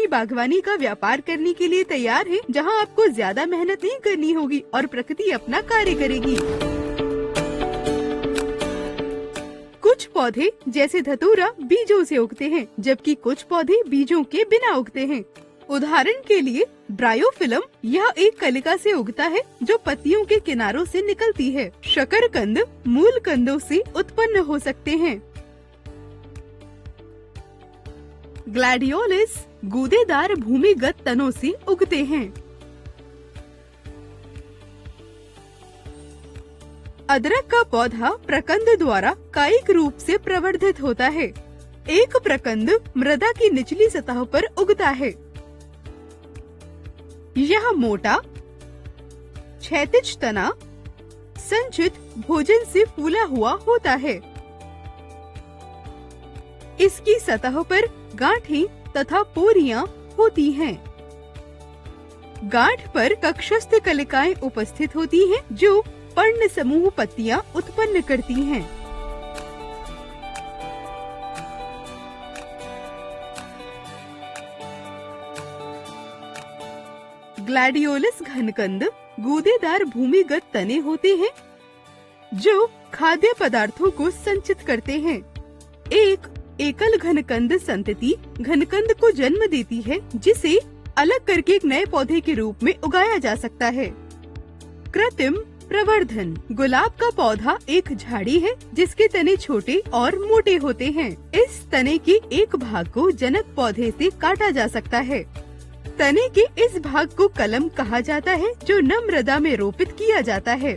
बागवानी का व्यापार करने के लिए तैयार हैं, जहां आपको ज्यादा मेहनत नहीं करनी होगी और प्रकृति अपना कार्य करेगी। कुछ पौधे जैसे धतूरा बीजों से उगते हैं, जबकि कुछ पौधे बीजों के बिना उगते हैं। उदाहरण के लिए ब्रायोफिलम, यह एक कलिका से उगता है जो पत्तियों के किनारों से निकलती है। शकरकंद मूल कंदों से उत्पन्न हो सकते हैं। ग्लैडियोलस गूदेदार भूमिगत तनों से उगते हैं। अदरक का पौधा प्रकंद द्वारा कायिक रूप से प्रवर्धित होता है। एक प्रकंद मृदा की निचली सतह पर उगता है। यह मोटा, क्षैतिज तना संचित भोजन से फूला हुआ होता है। इसकी सतह पर गांठें तथा पोरियां होती हैं। गांठ पर कक्षस्थ कलिकाएं उपस्थित होती हैं, जो पर्ण समूह पत्तियां उत्पन्न करती हैं। ग्लैडियोलस घनकंद गूदेदार भूमिगत तने होते हैं, जो खाद्य पदार्थों को संचित करते हैं। एक एकल घनकंद संतति घनकंद को जन्म देती है, जिसे अलग करके एक नए पौधे के रूप में उगाया जा सकता है। कृत्रिम प्रवर्धन। गुलाब का पौधा एक झाड़ी है, जिसके तने छोटे और मोटे होते हैं। इस तने के एक भाग को जनक पौधे से काटा जा सकता है। तने के इस भाग को कलम कहा जाता है, जो नम मृदा में रोपित किया जाता है।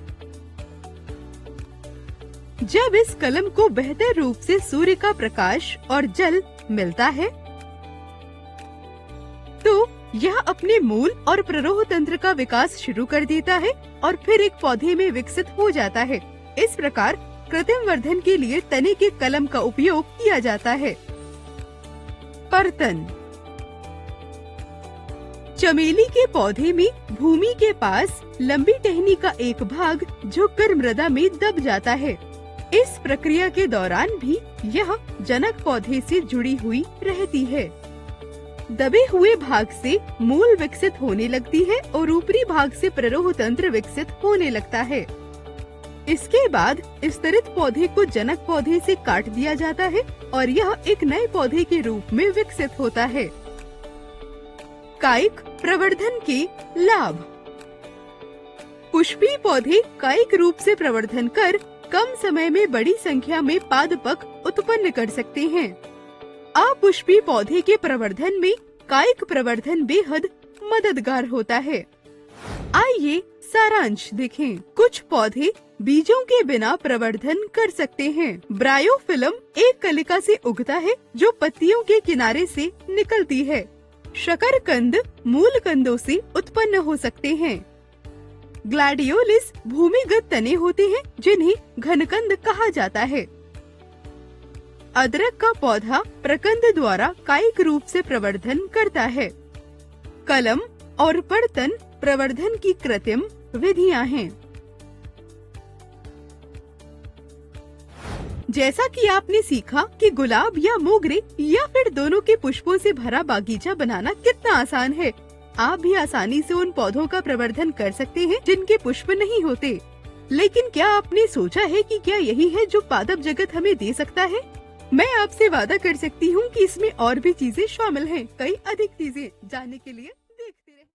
जब इस कलम को बेहतर रूप से सूर्य का प्रकाश और जल मिलता है, तो यह अपने मूल और प्ररोह तंत्र का विकास शुरू कर देता है और फिर एक पौधे में विकसित हो जाता है। इस प्रकार कृत्रिम वर्धन के लिए तने के कलम का उपयोग किया जाता है। पर्तन। चमेली के पौधे में भूमि के पास लंबी टहनी का एक भाग झुककर मृदा में दब जाता है। इस प्रक्रिया के दौरान भी यह जनक पौधे से जुड़ी हुई रहती है। दबे हुए भाग से मूल विकसित होने लगती है और ऊपरी भाग से प्ररोह तंत्र विकसित होने लगता है। इसके बाद स्तरित पौधे को जनक पौधे से काट दिया जाता है और यह एक नए पौधे के रूप में विकसित होता है। कायिक प्रवर्धन के लाभ। पुष्पीय पौधे कायिक रूप से प्रवर्धन कर कम समय में बड़ी संख्या में पादपक उत्पन्न कर सकते हैं। अपुष्पीय पौधे के प्रवर्धन में कायिक प्रवर्धन बेहद मददगार होता है। आइए सारांश देखें। कुछ पौधे बीजों के बिना प्रवर्धन कर सकते हैं। ब्रायोफिलम एक कलिका से उगता है, जो पत्तियों के किनारे से निकलती है। शकरकंद मूल कंदों से उत्पन्न हो सकते हैं। ग्लैडियोलस भूमिगत तने होते हैं, जिन्हें घनकंद कहा जाता है। अदरक का पौधा प्रकंद द्वारा कायिक रूप से प्रवर्धन करता है। कलम और पर्तन प्रवर्धन की कृत्रिम विधियां हैं। जैसा कि आपने सीखा कि गुलाब या मोगरे या फिर दोनों के पुष्पों से भरा बागीचा बनाना कितना आसान है। आप भी आसानी से उन पौधों का प्रवर्धन कर सकते हैं जिनके पुष्प नहीं होते। लेकिन क्या आपने सोचा है कि क्या यही है जो पादप जगत हमें दे सकता है? मैं आपसे वादा कर सकती हूँ कि इसमें और भी चीजें शामिल हैं। कई अधिक चीजें जानने के लिए